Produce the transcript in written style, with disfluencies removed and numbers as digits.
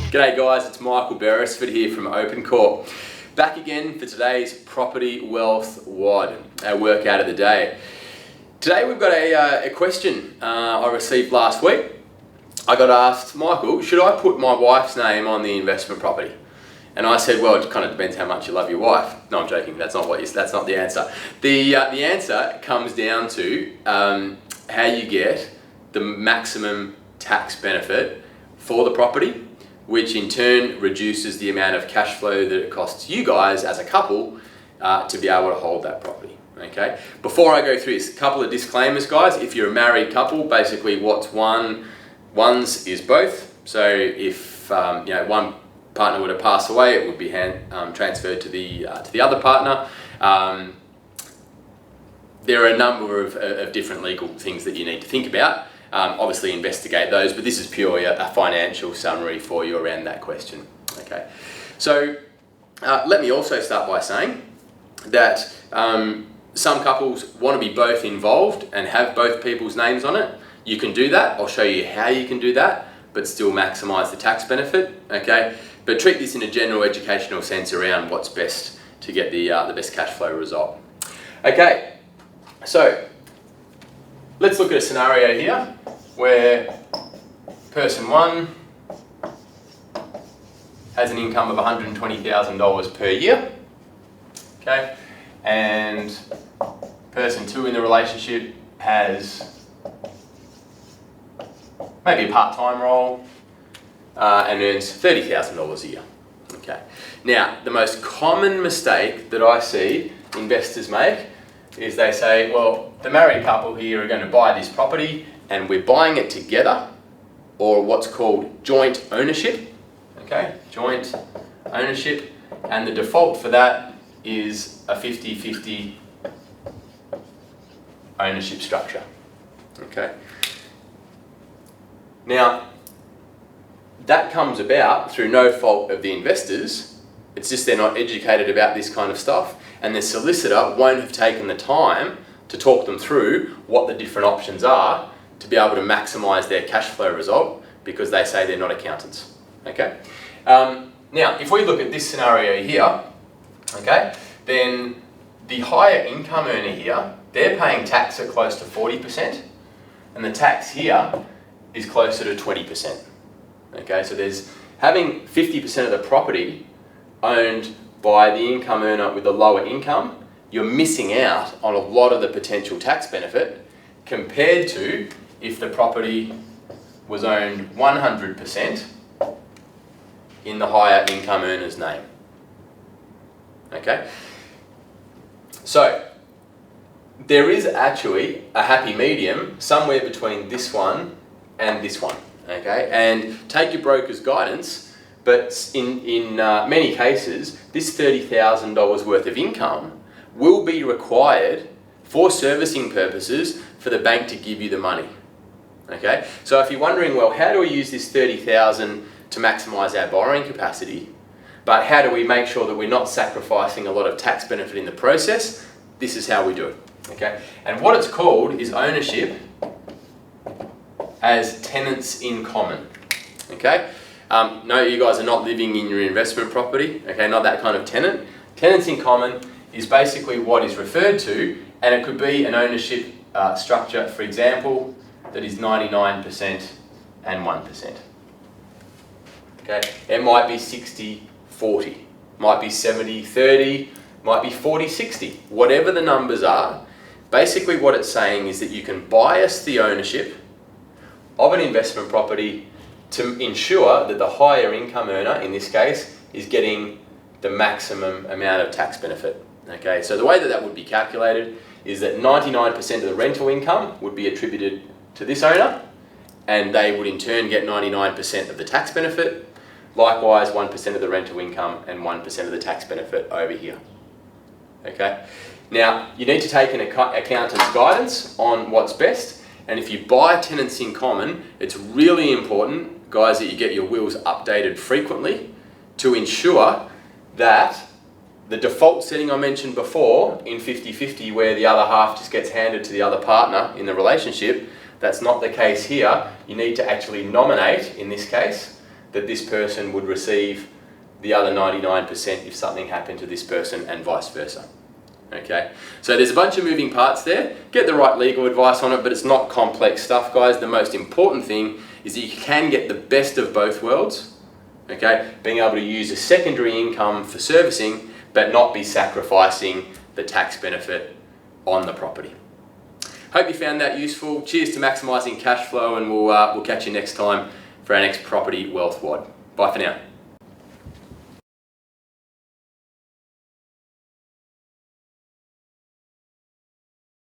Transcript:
G'day guys, it's Michael Beresford here from Open Corp. Back again for today's Property Wealth WOD, our workout of the day. Today we've got a question I received last week. I got asked, Michael, should I put my wife's name on the investment property? And I said, well, it kind of depends how much you love your wife. No, I'm joking. That's not the answer. The answer comes down to how you get the maximum tax benefit for the property, which in turn reduces the amount of cash flow that it costs you guys as a couple to be able to hold that property. Okay. Before I go through this, a couple of disclaimers, guys. If you're a married couple, basically what's one's is both. So if one partner were to pass away, it would be transferred to the other partner. There are a number of different legal things that you need to think about. Obviously investigate those, but this is purely a financial summary for you around that question. Okay, so let me also start by saying that some couples want to be both involved and have both people's names on it. You can do that. I'll show you how you can do that, but still maximize the tax benefit. Okay, but treat this in a general educational sense around what's best to get the best cash flow result. Okay, so let's look at a scenario here where person one has an income of $120,000 per year, okay, and person two in the relationship has maybe a part-time role and earns $30,000 a year. Okay. Now, the most common mistake that I see investors make is they say, well, the married couple here are going to buy this property and we're buying it together, or what's called joint ownership. Okay, joint ownership, and the default for that is a 50-50 ownership structure. Okay. Now, that comes about through no fault of the investors. It's just they're not educated about this kind of stuff, and the solicitor won't have taken the time to talk them through what the different options are to be able to maximize their cash flow result, because they say they're not accountants. Okay. Now, if we look at this scenario here, okay, then the higher income earner here, they're paying tax at close to 40%, and the tax here is closer to 20%. Okay, so there's having 50% of the property owned by the income earner with a lower income, you're missing out on a lot of the potential tax benefit compared to if the property was owned 100% in the higher income earner's name. Okay, so there is actually a happy medium somewhere between this one and this one. Okay, and take your broker's guidance, but in many cases, this $30,000 worth of income will be required for servicing purposes for the bank to give you the money. Okay, so if you're wondering, well, how do we use this $30,000 to maximize our borrowing capacity, but how do we make sure that we're not sacrificing a lot of tax benefit in the process? This is how we do it. Okay, and what it's called is ownership as tenants in common. Okay, no, you guys are not living in your investment property. Okay, not that kind of tenant. Tenants in common is basically what is referred to, and it could be an ownership structure, for example, that is 99% and 1%. Okay, it might be 60-40, might be 70-30, might be 40-60, whatever the numbers are. Basically what it's saying is that you can bias the ownership of an investment property to ensure that the higher income earner, in this case, is getting the maximum amount of tax benefit. Okay, so the way that would be calculated is that 99% of the rental income would be attributed to this owner, and they would in turn get 99% of the tax benefit. Likewise, 1% of the rental income and 1% of the tax benefit over here. Okay, now you need to take an accountant's guidance on what's best, and if you buy tenants in common, it's really important, guys, that you get your wills updated frequently to ensure that the default setting I mentioned before in 50-50, where the other half just gets handed to the other partner in the relationship, that's not the case here. You need to actually nominate, in this case, that this person would receive the other 99% if something happened to this person and vice versa. Okay, so there's a bunch of moving parts there. Get the right legal advice on it, but it's not complex stuff, guys. The most important thing is that you can get the best of both worlds. Okay, being able to use a secondary income for servicing, but not be sacrificing the tax benefit on the property. Hope you found that useful. Cheers to maximising cash flow, and we'll catch you next time for our next Property Wealth WOD. Bye for now.